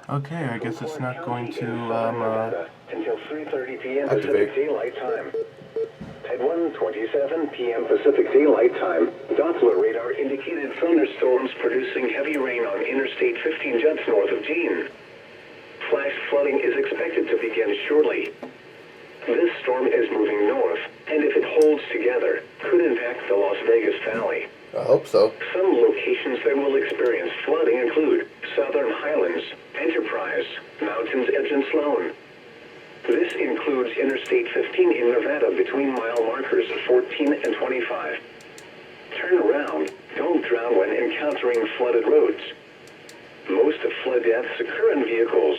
Okay, I guess it's not going to until 3:30 p.m. Activate. Pacific Daylight Time. At 1:27 p.m. Pacific Daylight Time, Doppler radar indicated thunderstorms producing heavy rain on Interstate 15 just north of Jean. Flash flooding is expected to begin shortly. This storm is moving north, and if it holds together, could impact the Las Vegas Valley. I hope so. Some locations that will experience flooding include Southern Highlands, Enterprise, Mountains Edge and Sloan. This includes Interstate 15 in Nevada between mile markers 14 and 25. Turn around. Don't drown when encountering flooded roads. Most of flood deaths occur in vehicles.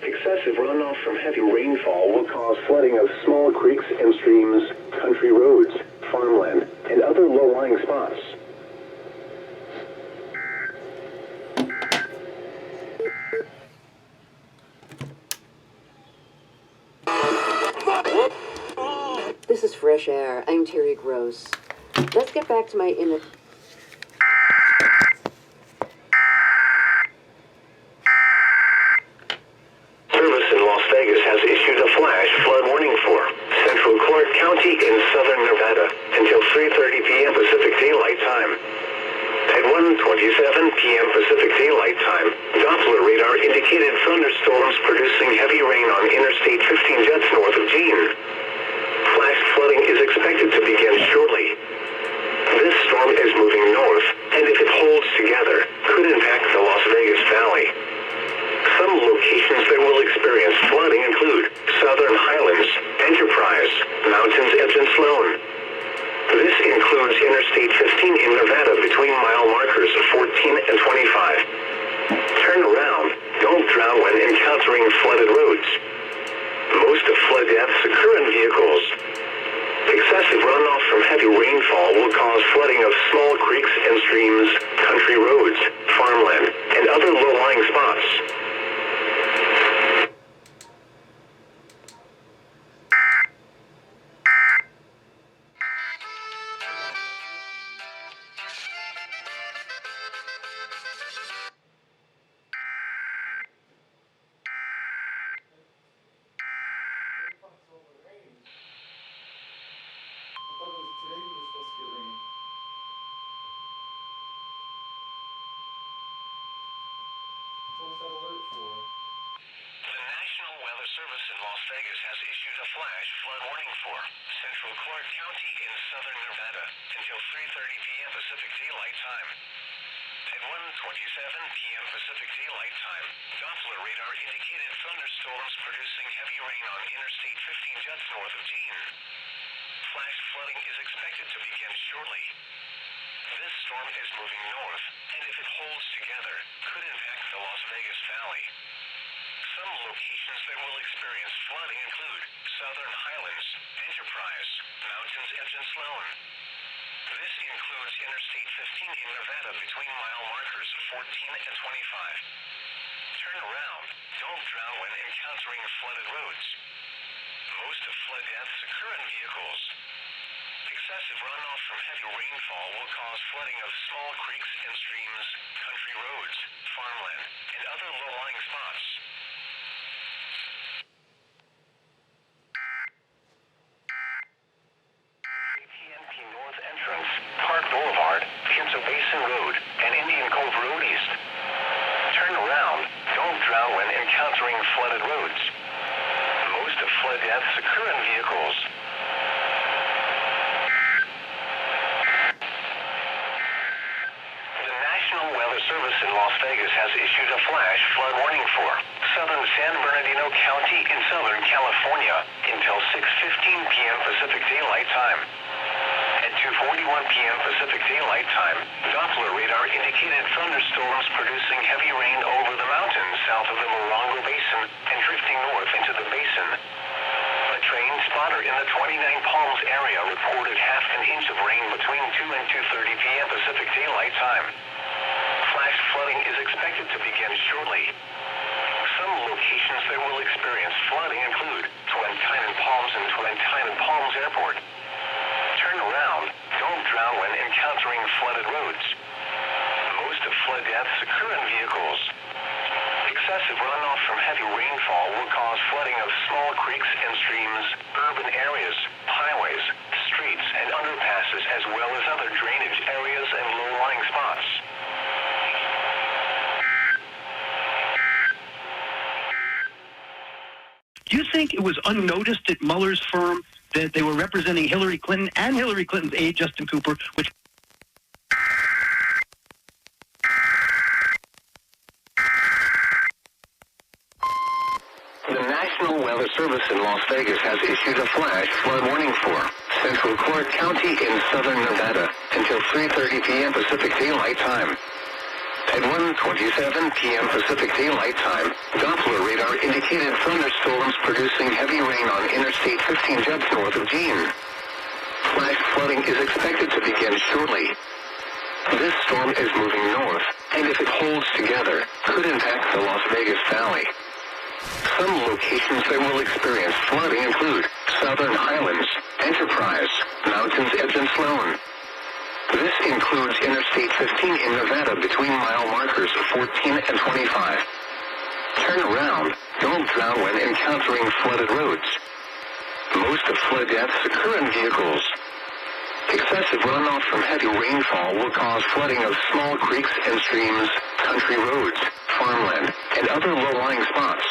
Excessive runoff from heavy rainfall will cause flooding of small creeks and streams, country roads, farmland, and other low-lying spots. This is Fresh Air. I'm Terry Gross. Let's get back to my image. Service in Las Vegas has issued a flash flood warning for Central Clark County in southern Nevada until 3:30 p.m. Pacific Daylight Time. At 1:27 p.m. Pacific Daylight Time, Doppler radar indicated thunderstorms producing heavy rain on Interstate 15 just north of Jean. Flash flooding is expected to begin shortly. This storm is moving north, and if it holds together, could impact the Las Vegas Valley. Some locations that will experience flooding include Southern Highlands, Enterprise, Mountains Edge and Sloan. This includes Interstate 15 in Nevada between mile markers 14 and 25. Turn around. Don't drown when encountering flooded roads. Most of flood deaths occur in vehicles. Excessive runoff from heavy rainfall will cause flooding of small creeks and streams, country roads, farmland, and other low-lying spots. Service in Las Vegas has issued a flash flood warning for Central Clark County in southern Nevada until 3:30 p.m. Pacific Daylight Time. At 1:27 p.m. Pacific Daylight Time, Doppler radar indicated thunderstorms producing heavy rain on Interstate 15 just north of Jean. Flash flooding is expected to begin shortly. This storm is moving north, and if it holds together, could impact the Las Vegas Valley. Some locations that will experience flooding include Southern Highlands, Enterprise, Mountains Edge and Sloan. This includes Interstate 15 in Nevada between mile markers 14 and 25. Turn around. Don't drown when encountering flooded roads. Most of flood deaths occur in vehicles. Excessive runoff from heavy rainfall will cause flooding of small creeks and streams, country roads, farmland, and other low-lying spots. North entrance, Park Boulevard, Kinzo Basin Road, and Indian Cove Road East. Turn around. Don't drown when encountering flooded roads. Most of flood deaths occur in vehicles. The National Weather Service in Las Vegas has issued a flash flood warning for southern San Bernardino County in Southern California until 6:15 p.m. Pacific Daylight Time. At 2:41 p.m. Pacific Daylight Time, Doppler radar indicated thunderstorms producing heavy rain over the mountains south of the Morongo Basin and drifting north into the basin. A train spotter in the 29 Palms area reported half an inch of rain between 2 and 2:30 p.m. Pacific Daylight Time. Flash flooding is expected to begin shortly. Some locations that will experience flooding include Twentine Palms and Twentine Palms Airport. Turn around. Don't drown when encountering flooded roads. Most of flood deaths occur in vehicles. flooding of small creeks and streams, urban areas, highways, streets, and underpasses, as well as other drainage areas and low-lying spots. Do you think it was unnoticed at Mueller's firm that they were representing Hillary Clinton and Hillary Clinton's aide, Justin Cooper, which... The National Weather Service in Las Vegas has issued a flash flood warning for Central Clark County in southern Nevada until 3:30 p.m. Pacific Daylight Time. At 1:27 p.m. Pacific Daylight Time, Doppler radar indicated thunderstorms producing heavy rain on Interstate 15 just north of Jean. Flash flooding is expected to begin shortly. This storm is moving north, and if it holds together, could impact the Las Vegas Valley. Some locations that will experience flooding include Southern Highlands, Enterprise, Mountains Edge and Sloan. This includes Interstate 15 in Nevada between mile markers 14 and 25. Turn around, don't drown when encountering flooded roads. Most of flood deaths occur in vehicles. Excessive runoff from heavy rainfall will cause flooding of small creeks and streams, country roads, farmland, and other low-lying spots.